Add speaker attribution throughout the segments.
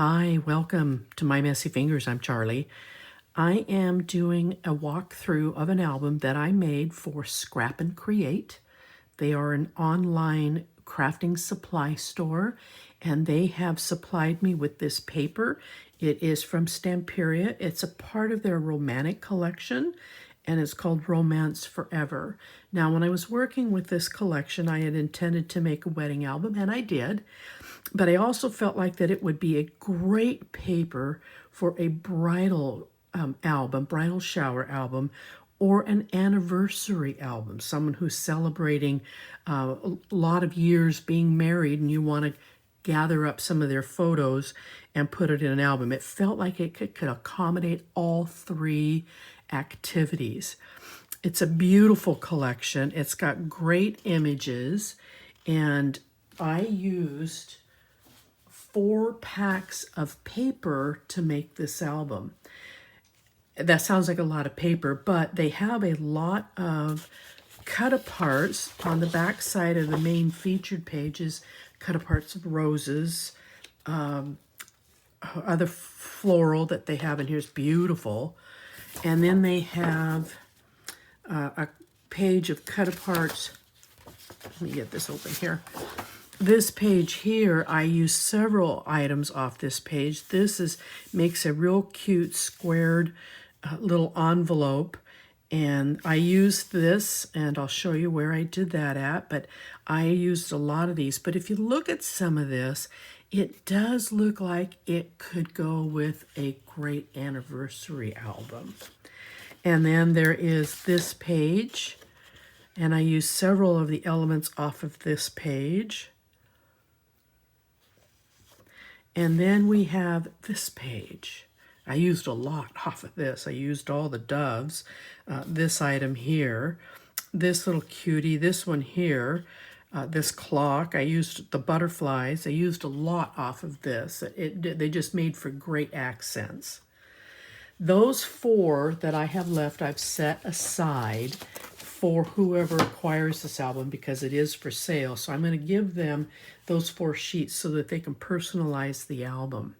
Speaker 1: Hi, welcome to My Messy Fingers. I'm Charlie. I am doing a walkthrough of an album that I made for Scrap and Create. They are an online crafting supply store, and they have supplied me with this paper. It is from Stamperia. It's a part of their romantic collection, and it's called Romance Forever. Now, when I was working with this collection, I had intended to make a wedding album, and I did. But I also felt like that it would be a great paper for a bridal album, bridal shower album, or an anniversary album. Someone who's celebrating a lot of years being married and you want to gather up some of their photos and put it in an album. It felt like it could accommodate all three activities. It's a beautiful collection. It's got great images, and I used 4 packs of paper to make this album. That sounds like a lot of paper, but they have a lot of cut aparts on the back side of the main featured pages, cut aparts of roses, other floral that they have in here is beautiful. And then they have a page of cut aparts. Let me get this open here. This page here, I use several items off this page. This makes a real cute squared little envelope, and I used this, and I'll show you where I did that at, but I used a lot of these. But if you look at some of this, it does look like it could go with a great anniversary album. And then there is this page, and I used several of the elements off of this page. And then we have this page. I used a lot off of this. I used all the doves, this item here, this little cutie, this one here, this clock. I used the butterflies. I used a lot off of this. They just made for great accents. Those 4 that I have left, I've set aside for whoever acquires this album because it is for sale. So I'm going to give them those 4 sheets so that they can personalize the album.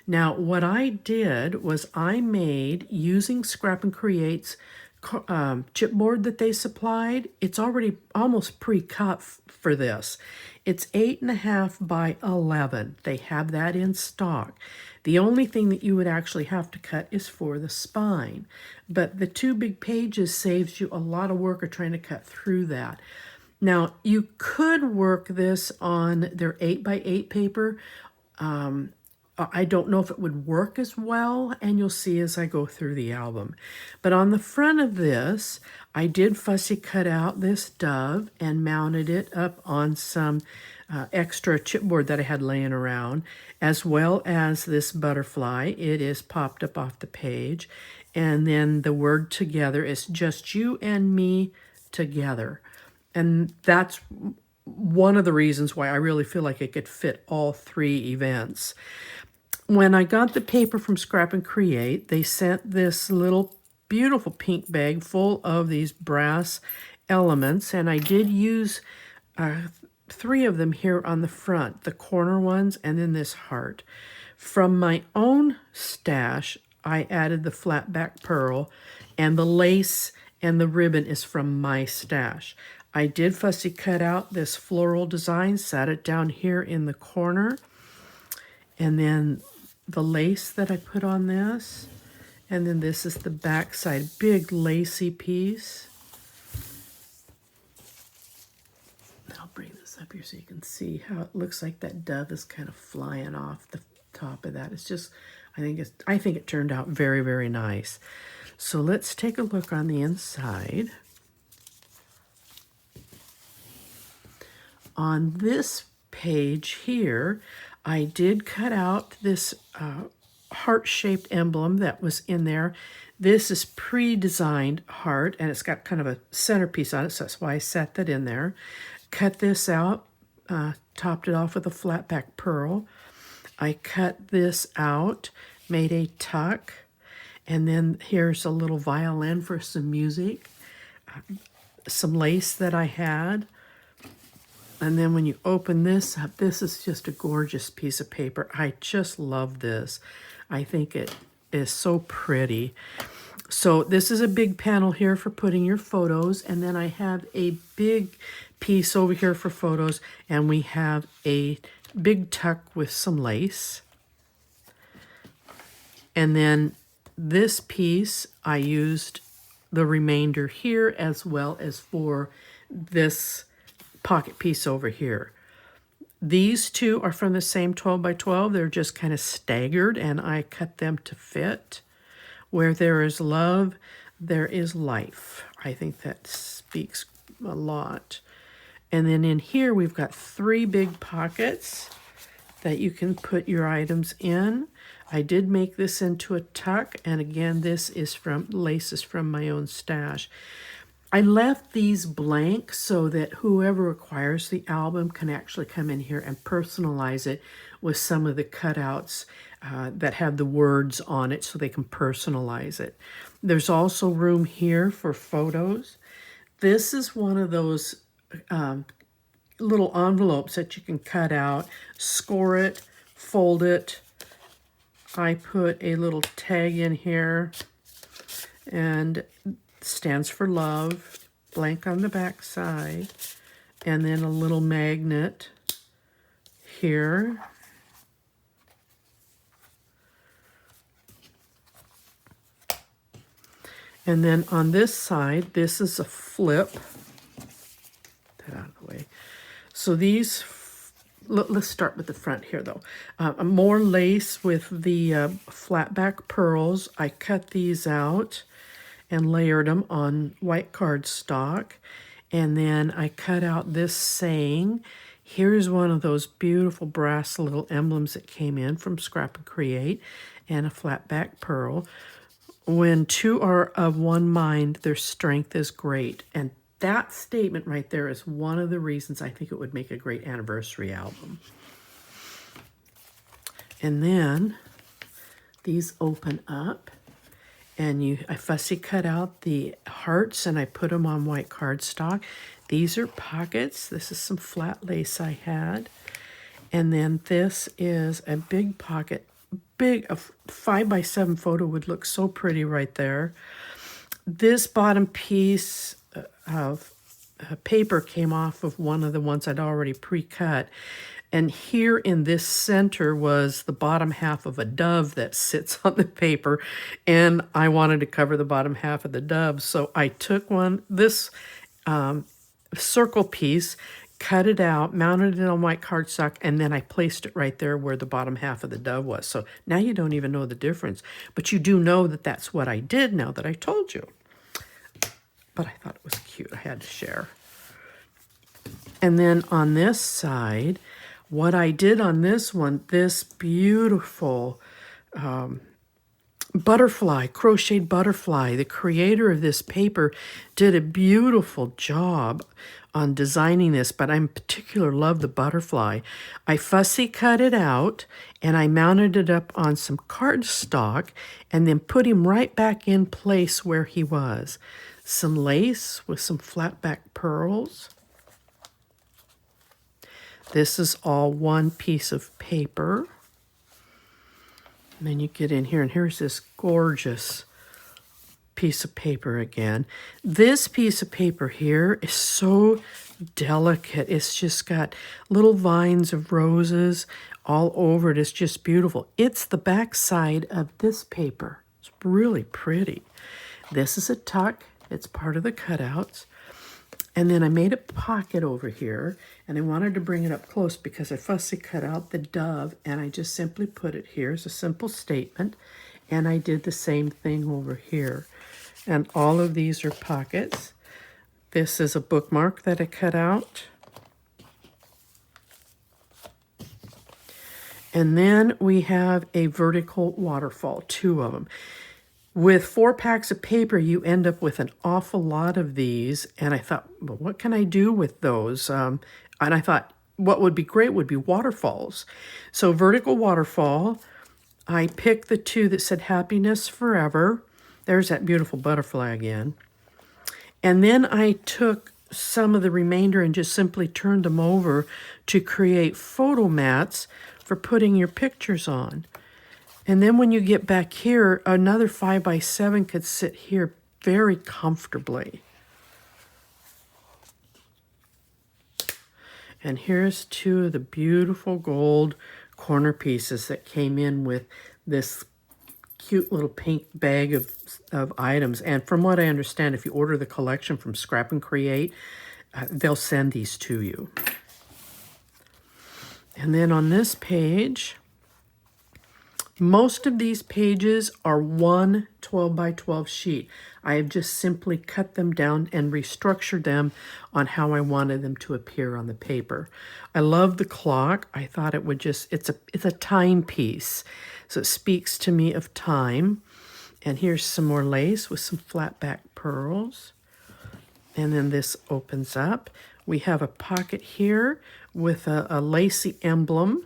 Speaker 1: Now, what I did was I made, using Scrap and Create's chipboard that they supplied, it's already almost pre-cut for this. It's 8.5 by 11. They have that in stock. The only thing that you would actually have to cut is for the spine. But the 2 big pages saves you a lot of work of trying to cut through that. Now, you could work this on their 8 by 8 paper. I don't know if it would work as well, and you'll see as I go through the album. But on the front of this, I did fussy cut out this dove and mounted it up on some extra chipboard that I had laying around, as well as this butterfly. It is popped up off the page. And then the word together is just you and me together. And that's one of the reasons why I really feel like it could fit all 3 events. When I got the paper from Scrap and Create, they sent this little beautiful pink bag full of these brass elements, and I did use 3 of them here on the front, the corner ones, and then this heart. From my own stash, I added the flat back pearl, and the lace and the ribbon is from my stash. I did fussy cut out this floral design, sat it down here in the corner, and then the lace that I put on this, and then this is the back side, big lacy piece. I'll bring this up here so you can see how it looks like that dove is kind of flying off the top of that. It's just, I think it turned out very, very nice. So let's take a look on the inside. On this page here, I did cut out this heart-shaped emblem that was in there. This is pre-designed heart, and it's got kind of a centerpiece on it, so that's why I set that in there. Cut this out, topped it off with a flat back pearl. I cut this out, made a tuck, and then here's a little violin for some music, some lace that I had, And then when you open this up, this is just a gorgeous piece of paper. I just love this. I think it is so pretty. So this is a big panel here for putting your photos. And then I have a big piece over here for photos. And we have a big tuck with some lace. And then this piece, I used the remainder here as well as for this pocket piece over here. These two are from the same 12 by 12. They're just kind of staggered, and I cut them to fit. Where there is love, there is life. I think that speaks a lot. And then in here, we've got 3 big pockets that you can put your items in. I did make this into a tuck, and again, this is from laces from my own stash. I left these blank so that whoever acquires the album can actually come in here and personalize it with some of the cutouts that have the words on it so they can personalize it. There's also room here for photos. This is one of those little envelopes that you can cut out, score it, fold it. I put a little tag in here, and stands for love, blank on the back side, and then a little magnet here. And then on this side, this is a flip. Get that out of the way. So these, let's start with the front here though. More lace with the flat back pearls. I cut these out and layered them on white cardstock. And then I cut out this saying. Here's one of those beautiful brass little emblems that came in from Scrap and Create, and a flat back pearl. When two are of one mind, their strength is great. And that statement right there is one of the reasons I think it would make a great anniversary album. And then these open up. And I fussy cut out the hearts and I put them on white cardstock. These are pockets. This is some flat lace I had. And then this is a big pocket. A 5 by 7 photo would look so pretty right there. This bottom piece of paper came off of one of the ones I'd already pre-cut. And here in this center was the bottom half of a dove that sits on the paper. And I wanted to cover the bottom half of the dove. So I took this circle piece, cut it out, mounted it on white cardstock, and then I placed it right there where the bottom half of the dove was. So now you don't even know the difference. But you do know that that's what I did now that I told you. But I thought it was cute. I had to share. And then on this side, what I did on this one, this beautiful butterfly, crocheted butterfly, the creator of this paper did a beautiful job on designing this, but I in particular love the butterfly. I fussy cut it out and I mounted it up on some cardstock and then put him right back in place where he was. Some lace with some flat back pearls. This is all one piece of paper. And then you get in here, and here's this gorgeous piece of paper again. This piece of paper here is so delicate. It's just got little vines of roses all over it. It's just beautiful. It's the back side of this paper. It's really pretty. This is a tuck. It's part of the cutouts. And then I made a pocket over here, and I wanted to bring it up close because I fussy cut out the dove, and I just simply put it here as a simple statement, and I did the same thing over here. And all of these are pockets. This is a bookmark that I cut out. And then we have a vertical waterfall, 2 of them. With 4 packs of paper, you end up with an awful lot of these. And I thought, well, what can I do with those? And I thought, what would be great would be waterfalls. So vertical waterfall, I picked the 2 that said happiness forever. There's that beautiful butterfly again. And then I took some of the remainder and just simply turned them over to create photo mats for putting your pictures on. And then when you get back here, another 5x7 could sit here very comfortably. And here's two of the beautiful gold corner pieces that came in with this cute little pink bag of items. And from what I understand, if you order the collection from Scrap and Create, they'll send these to you. And then on this page, most of these pages are one 12x12 sheet. I have just simply cut them down and restructured them on how I wanted them to appear on the paper. I love the clock. I thought it would just, it's a timepiece. So it speaks to me of time. And here's some more lace with some flat back pearls. And then this opens up. We have a pocket here with a lacy emblem.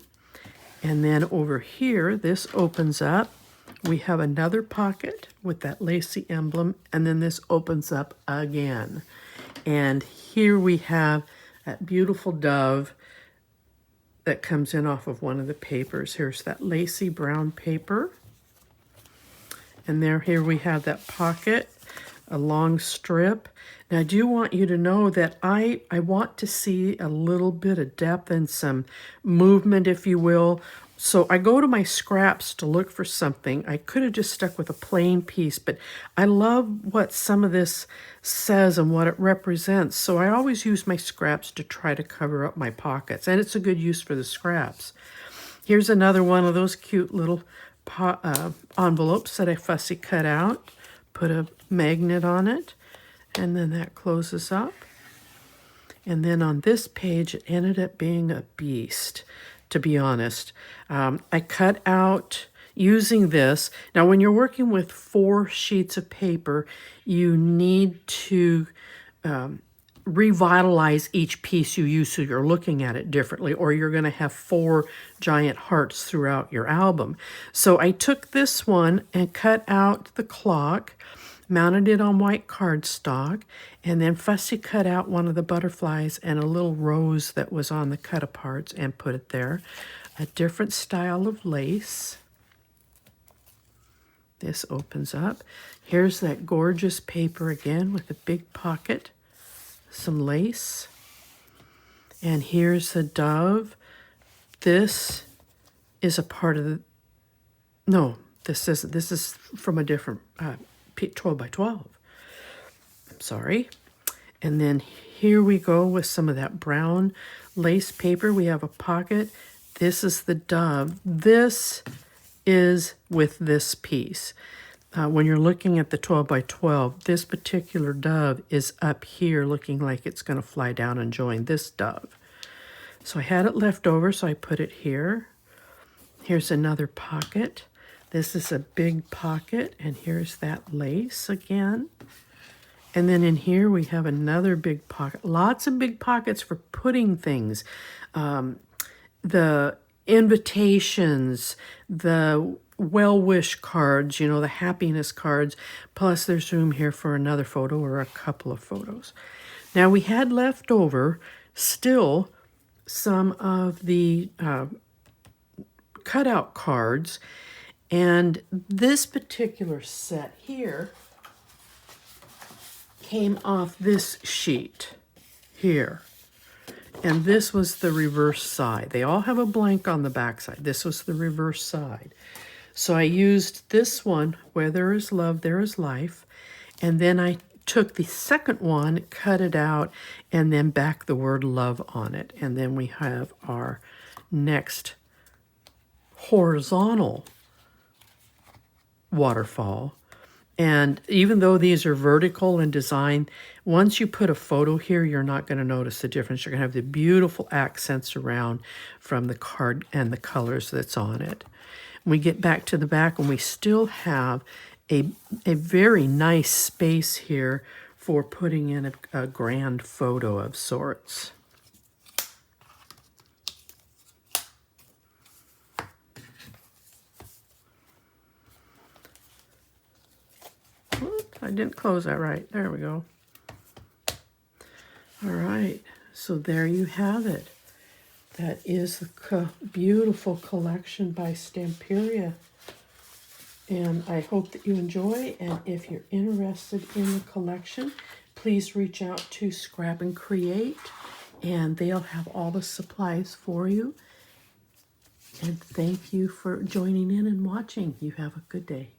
Speaker 1: And then over here, this opens up. We have another pocket with that lacy emblem, and then this opens up again. And here we have that beautiful dove that comes in off of one of the papers. Here's that lacy brown paper. And here we have that pocket, a long strip. Now I do want you to know that I want to see a little bit of depth and some movement, if you will. So I go to my scraps to look for something. I could have just stuck with a plain piece, but I love what some of this says and what it represents. So I always use my scraps to try to cover up my pockets, and it's a good use for the scraps. Here's another one of those cute little envelopes that I fussy cut out, put a magnet on it, and then that closes up. And then on this page, it ended up being a beast, to be honest. I cut out using this. Now, when you're working with 4 sheets of paper, you need to revitalize each piece you use so you're looking at it differently, or you're going to have 4 giant hearts throughout your album. So I took this one and cut out the clock, mounted it on white cardstock, and then fussy cut out one of the butterflies and a little rose that was on the cut-aparts and put it there. A different style of lace. This opens up. Here's that gorgeous paper again with a big pocket, some lace. And here's the dove. This is a part of the, no, this isn't. This is from a different 12x12. I'm sorry. And then here we go with some of that brown lace paper. We have a pocket. This is the dove. This is with this piece. When you're looking at the 12x12, this particular dove is up here looking like it's going to fly down and join this dove. So I had it left over, so I put it here. Here's another pocket. This is a big pocket, and here's that lace again. And then in here we have another big pocket. Lots of big pockets for putting things. The invitations, the well-wish cards, you know, the happiness cards, plus there's room here for another photo or a couple of photos. Now we had left over still some of the cutout cards, and this particular set here came off this sheet here. And this was the reverse side. They all have a blank on the back side. This was the reverse side. So I used this one, Where There Is Love, There Is Life. And then I took the second one, cut it out, and then back the word love on it. And then we have our next horizontal waterfall. And even though these are vertical in design, once you put a photo here, you're not going to notice the difference. You're going to have the beautiful accents around from the card and the colors that's on it. We get back to the back, and we still have a very nice space here for putting in a grand photo of sorts. Oops, I didn't close that right. There we go. All right, so there you have it. That is the beautiful collection by Stamperia. And I hope that you enjoy. And if you're interested in the collection, please reach out to Scrap and Create, and they'll have all the supplies for you. And thank you for joining in and watching. You have a good day.